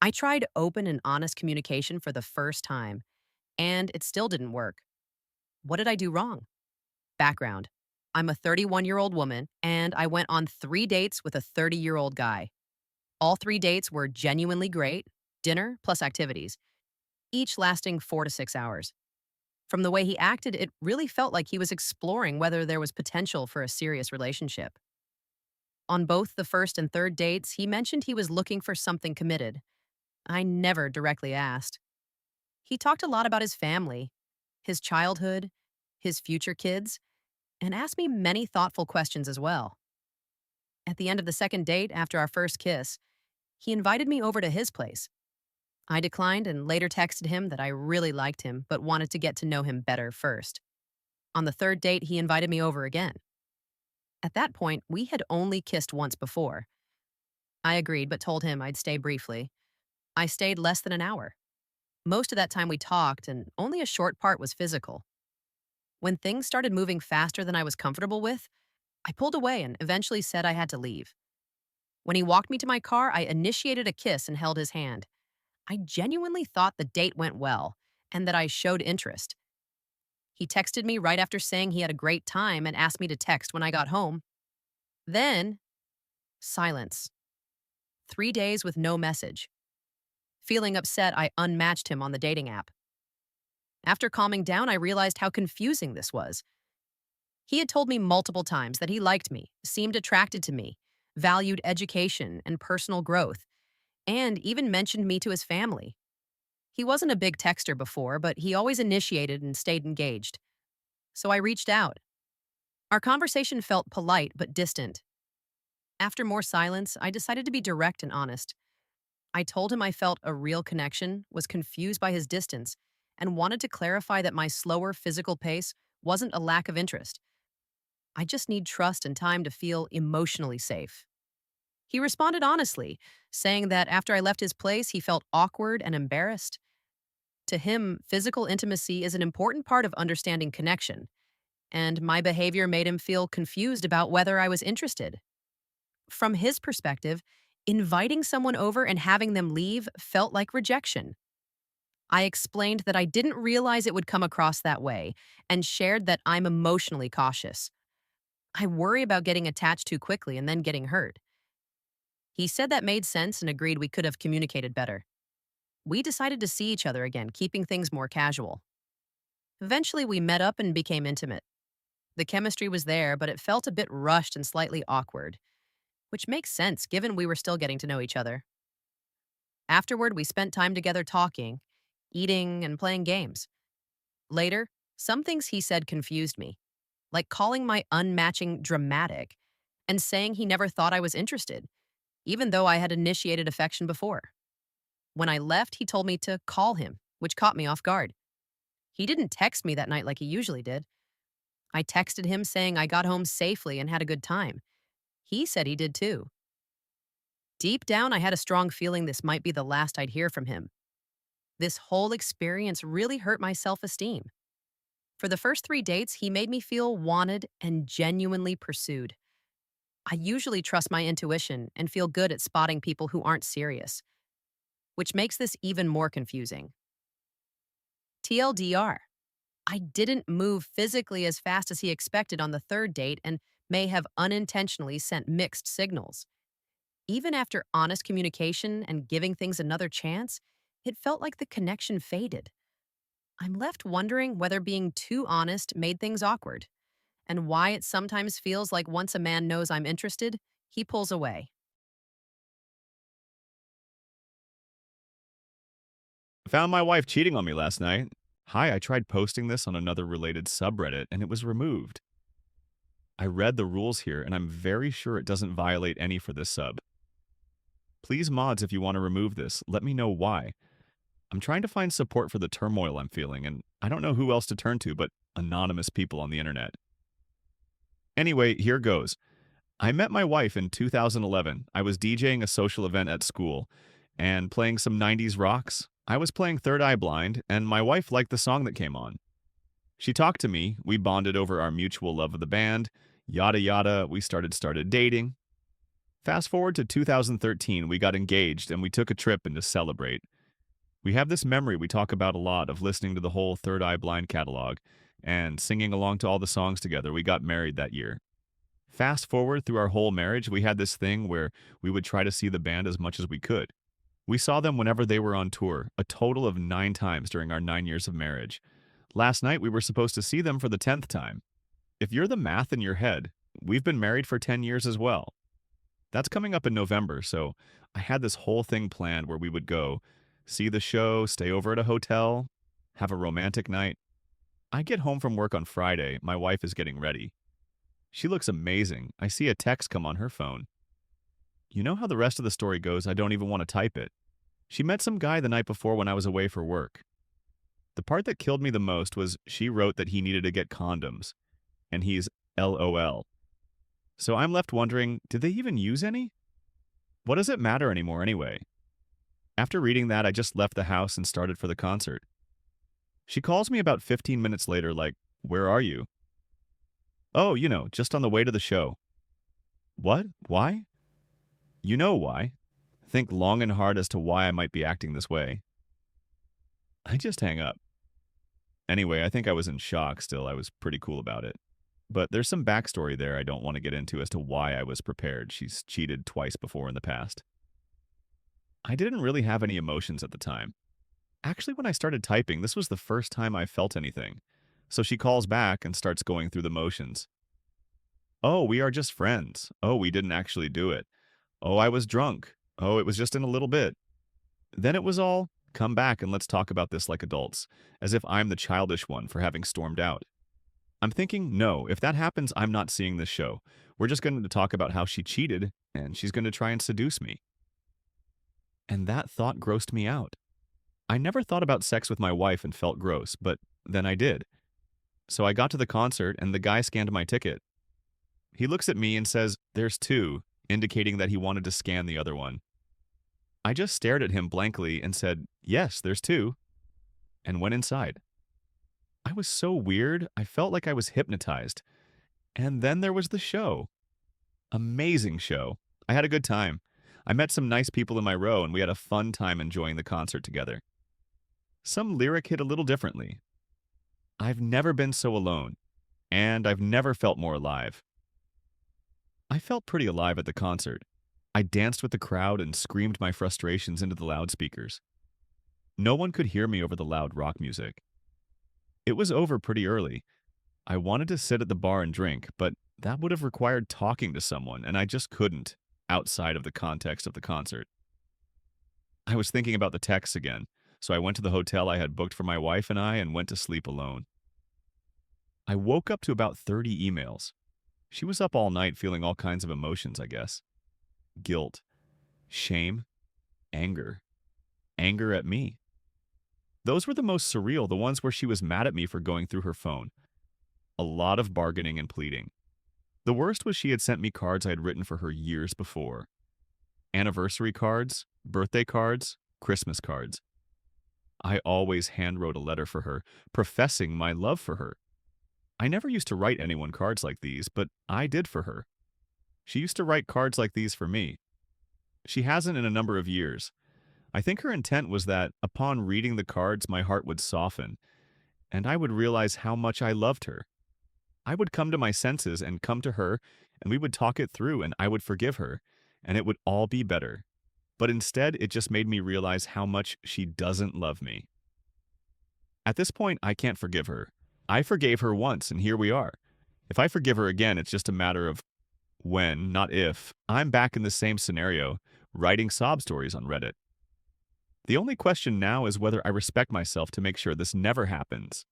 I tried open and honest communication for the first time, and it still didn't work. What did I do wrong? Background: I'm a 31-year-old woman, and I went on 3 dates with a 30-year-old guy. All 3 dates were genuinely great, dinner plus activities, each lasting 4 to 6 hours. From the way he acted, it really felt like he was exploring whether there was potential for a serious relationship. On both the first and third dates, he mentioned he was looking for something committed. I never directly asked. He talked a lot about his family, his childhood, his future kids, and asked me many thoughtful questions as well. At the end of the second date, after our first kiss, he invited me over to his place. I declined and later texted him that I really liked him but wanted to get to know him better first. On the third date, he invited me over again. At that point, we had only kissed once before. I agreed but told him I'd stay briefly. I stayed less than an hour. Most of that time we talked, and only a short part was physical. When things started moving faster than I was comfortable with, I pulled away and eventually said I had to leave. When he walked me to my car, I initiated a kiss and held his hand. I genuinely thought the date went well and that I showed interest. He texted me right after saying he had a great time and asked me to text when I got home. Then, silence. 3 days with no message. Feeling upset, I unmatched him on the dating app. After calming down, I realized how confusing this was. He had told me multiple times that he liked me, seemed attracted to me, valued education and personal growth, and even mentioned me to his family. He wasn't a big texter before, but he always initiated and stayed engaged. So I reached out. Our conversation felt polite but distant. After more silence, I decided to be direct and honest. I told him I felt a real connection, was confused by his distance, and wanted to clarify that my slower physical pace wasn't a lack of interest. I just need trust and time to feel emotionally safe. He responded honestly, saying that after I left his place, he felt awkward and embarrassed. To him, physical intimacy is an important part of understanding connection, and my behavior made him feel confused about whether I was interested. From his perspective, inviting someone over and having them leave felt like rejection. I explained that I didn't realize it would come across that way and shared that I'm emotionally cautious. I worry about getting attached too quickly and then getting hurt. He said that made sense and agreed we could have communicated better. We decided to see each other again, keeping things more casual. Eventually, we met up and became intimate. The chemistry was there, but it felt a bit rushed and slightly awkward, which makes sense given we were still getting to know each other. Afterward, we spent time together talking, eating, and playing games. Later, some things he said confused me, like calling my unmatching dramatic and saying he never thought I was interested, even though I had initiated affection before. When I left, he told me to call him, which caught me off guard. He didn't text me that night like he usually did. I texted him saying I got home safely and had a good time. He said he did too. Deep down, I had a strong feeling this might be the last I'd hear from him. This whole experience really hurt my self-esteem. For the first 3 dates, he made me feel wanted and genuinely pursued. I usually trust my intuition and feel good at spotting people who aren't serious, which makes this even more confusing. TLDR: I didn't move physically as fast as he expected on the third date and may have unintentionally sent mixed signals. Even after honest communication and giving things another chance, it felt like the connection faded. I'm left wondering whether being too honest made things awkward, and why it sometimes feels like once a man knows I'm interested, he pulls away. Found my wife cheating on me last night. Hi, I tried posting this on another related subreddit and it was removed. I read the rules here and I'm very sure it doesn't violate any for this sub. Please, mods, if you want to remove this, let me know why. I'm trying to find support for the turmoil I'm feeling and I don't know who else to turn to but anonymous people on the internet. Anyway, here goes. I met my wife in 2011. I was DJing a social event at school and playing some 90s rocks. I was playing Third Eye Blind, and my wife liked the song that came on. She talked to me, we bonded over our mutual love of the band, yada yada, we started dating. Fast forward to 2013, we got engaged and we took a trip in to celebrate. We have this memory we talk about a lot of listening to the whole Third Eye Blind catalog and singing along to all the songs together. We got married that year. Fast forward through our whole marriage, we had this thing where we would try to see the band as much as we could. We saw them whenever they were on tour, a total of 9 times during our 9 years of marriage. Last night, we were supposed to see them for the 10th time. If you're the math in your head, we've been married for 10 years as well. That's coming up in November, so I had this whole thing planned where we would go, see the show, stay over at a hotel, have a romantic night. I get home from work on Friday, my wife is getting ready. She looks amazing. I see a text come on her phone. You know how the rest of the story goes, I don't even want to type it. She met some guy the night before when I was away for work. The part that killed me the most was she wrote that he needed to get condoms, and he's LOL. So I'm left wondering, did they even use any? What does it matter anymore anyway? After reading that, I just left the house and started for the concert. She calls me about 15 minutes later, like, where are you? Oh, just on the way to the show. What? Why? You know why. Think long and hard as to why I might be acting this way. I just hang up. Anyway, I think I was in shock still. I was pretty cool about it. But there's some backstory there I don't want to get into as to why I was prepared. She's cheated twice before in the past. I didn't really have any emotions at the time. Actually, when I started typing, this was the first time I felt anything. So she calls back and starts going through the motions. Oh, we are just friends. Oh, we didn't actually do it. Oh, I was drunk. Oh, it was just in a little bit. Then it was all, come back and let's talk about this like adults, as if I'm the childish one for having stormed out. I'm thinking, no, if that happens, I'm not seeing this show. We're just going to talk about how she cheated, and she's going to try and seduce me. And that thought grossed me out. I never thought about sex with my wife and felt gross, but then I did. So I got to the concert, and the guy scanned my ticket. He looks at me and says, "There's two," indicating that he wanted to scan the other one. I just stared at him blankly and said, "Yes, there's two," and went inside. I was so weird, I felt like I was hypnotized. And then there was the show. Amazing show. I had a good time. I met some nice people in my row, and we had a fun time enjoying the concert together. Some lyric hit a little differently. I've never been so alone, and I've never felt more alive. I felt pretty alive at the concert. I danced with the crowd and screamed my frustrations into the loudspeakers. No one could hear me over the loud rock music. It was over pretty early. I wanted to sit at the bar and drink, but that would have required talking to someone, and I just couldn't, outside of the context of the concert. I was thinking about the texts again, so I went to the hotel I had booked for my wife and I and went to sleep alone. I woke up to about 30 emails. She was up all night feeling all kinds of emotions, I guess. Guilt, shame, anger, anger at me. Those were the most surreal, the ones where she was mad at me for going through her phone. A lot of bargaining and pleading. The worst was she had sent me cards I had written for her years before. Anniversary cards, birthday cards, Christmas cards. I always handwrote a letter for her, professing my love for her. I never used to write anyone cards like these, but I did for her. She used to write cards like these for me. She hasn't in a number of years. I think her intent was that, upon reading the cards, my heart would soften, and I would realize how much I loved her. I would come to my senses and come to her, and we would talk it through, and I would forgive her, and it would all be better. But instead, it just made me realize how much she doesn't love me. At this point, I can't forgive her. I forgave her once, and here we are. If I forgive her again, it's just a matter of when, not if, I'm back in the same scenario, writing sob stories on Reddit. The only question now is whether I respect myself to make sure this never happens.